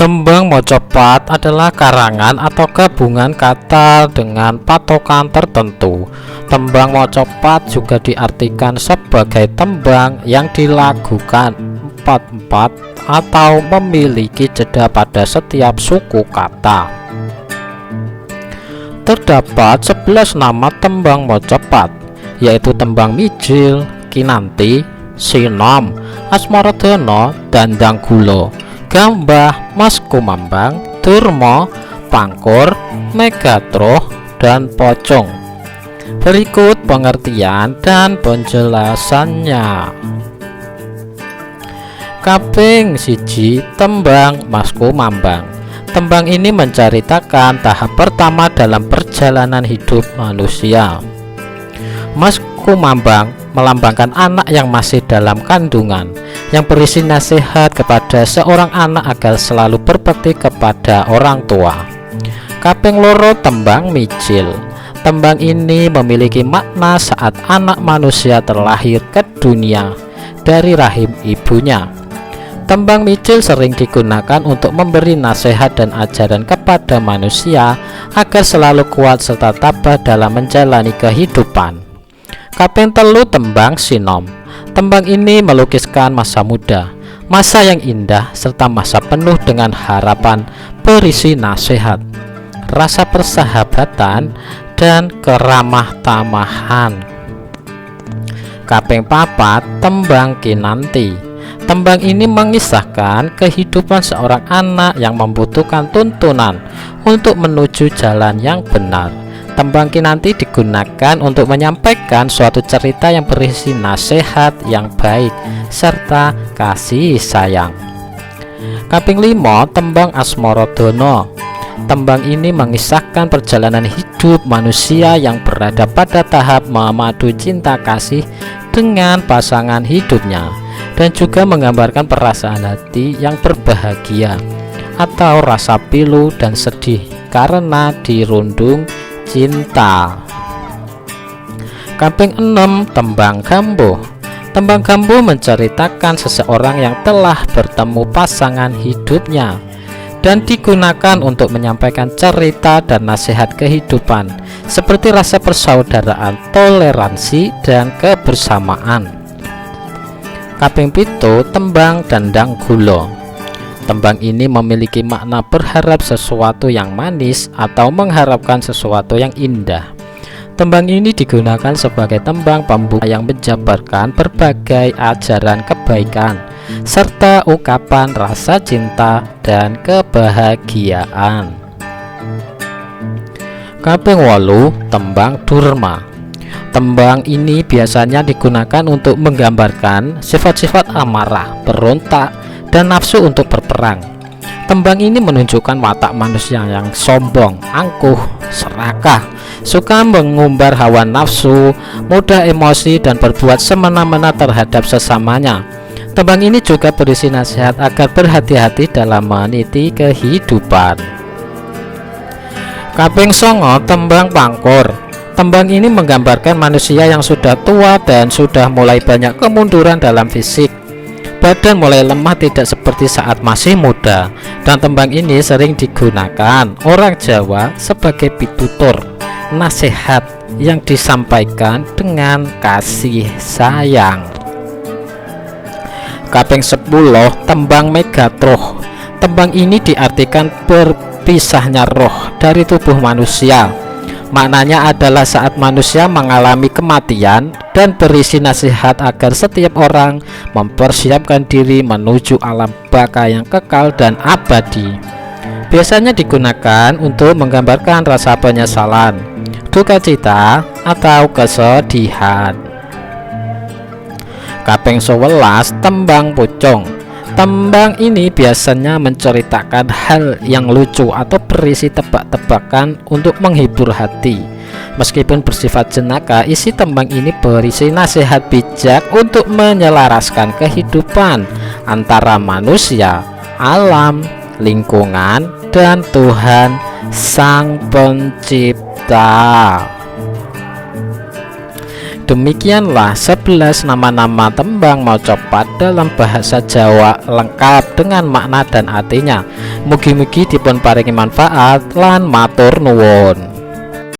Tembang mocopat adalah karangan atau gabungan kata dengan patokan tertentu. Tembang mocopat juga diartikan sebagai tembang yang dilakukan 4/4 atau memiliki jeda pada setiap suku kata. Terdapat 11 nama tembang mocopat, yaitu tembang mijil, kinanti, sinom, asmaradono, dandanggulo, gambah, mas kumambang, durma, pangkur, megatroh, dan pocong. Berikut pengertian dan penjelasannya. Kaping siji, tembang mas kumambang. Tembang ini menceritakan tahap pertama dalam perjalanan hidup manusia. Mas kumambang melambangkan anak yang masih dalam kandungan, yang berisi nasihat kepada seorang anak agar selalu berbakti kepada orang tua. Kaping loro, tembang mijil. Tembang ini memiliki makna saat anak manusia terlahir ke dunia dari rahim ibunya. Tembang mijil sering digunakan untuk memberi nasihat dan ajaran kepada manusia agar selalu kuat serta tabah dalam menjalani kehidupan. Kaping telu, tembang sinom. Tembang ini melukiskan masa muda, masa yang indah, serta masa penuh dengan harapan, berisi nasihat, rasa persahabatan, dan keramah tamahan. Kaping papat, tembang kinanti. Tembang ini mengisahkan kehidupan seorang anak yang membutuhkan tuntunan untuk menuju jalan yang benar. Tembang kinanti digunakan untuk menyampaikan suatu cerita yang berisi nasihat yang baik serta kasih sayang. Kaping 5, tembang asmaradono. Tembang ini mengisahkan perjalanan hidup manusia yang berada pada tahap memadu cinta kasih dengan pasangan hidupnya, dan juga menggambarkan perasaan hati yang berbahagia atau rasa pilu dan sedih karena dirundung cinta. Kaping 6, tembang gambuh. Tembang gambuh menceritakan seseorang yang telah bertemu pasangan hidupnya dan digunakan untuk menyampaikan cerita dan nasihat kehidupan seperti rasa persaudaraan, toleransi, dan kebersamaan. Kaping 7, tembang dandanggulo. Tembang ini memiliki makna berharap sesuatu yang manis atau mengharapkan sesuatu yang indah. Tembang ini digunakan sebagai tembang pembuka yang menjabarkan berbagai ajaran kebaikan serta ungkapan rasa cinta dan kebahagiaan. Kaping 8, tembang durma. Tembang ini biasanya digunakan untuk menggambarkan sifat-sifat amarah, berontak, dan nafsu untuk berperang. Tembang ini menunjukkan watak manusia yang sombong, angkuh, serakah, suka mengumbar hawa nafsu, mudah emosi, dan berbuat semena-mena terhadap sesamanya. Tembang ini juga berisi nasihat agar berhati-hati dalam meniti kehidupan. Kaping 9, tembang pangkur. Tembang ini menggambarkan manusia yang sudah tua dan sudah mulai banyak kemunduran dalam fisik. Badan mulai lemah tidak seperti saat masih muda, dan tembang ini sering digunakan orang Jawa sebagai pitutur, nasihat yang disampaikan dengan kasih sayang. Kaping 10, tembang megatroh. Tembang ini diartikan berpisahnya roh dari tubuh manusia. Maknanya adalah saat manusia mengalami kematian dan berisi nasihat agar setiap orang mempersiapkan diri menuju alam baka yang kekal dan abadi. Biasanya digunakan untuk menggambarkan rasa penyesalan, duka cita, atau kesedihan. Kaping 11, tembang pocong. Tembang ini biasanya menceritakan hal yang lucu atau berisi tebak-tebakan untuk menghibur hati. Meskipun bersifat jenaka, isi tembang ini berisi nasihat bijak untuk menyelaraskan kehidupan antara manusia, alam, lingkungan, dan Tuhan Sang Pencipta. Demikianlah 11 nama-nama tembang macapat dalam bahasa Jawa lengkap dengan makna dan artinya. Mugi-mugi dipun paringi manfaat lan matur nuwun.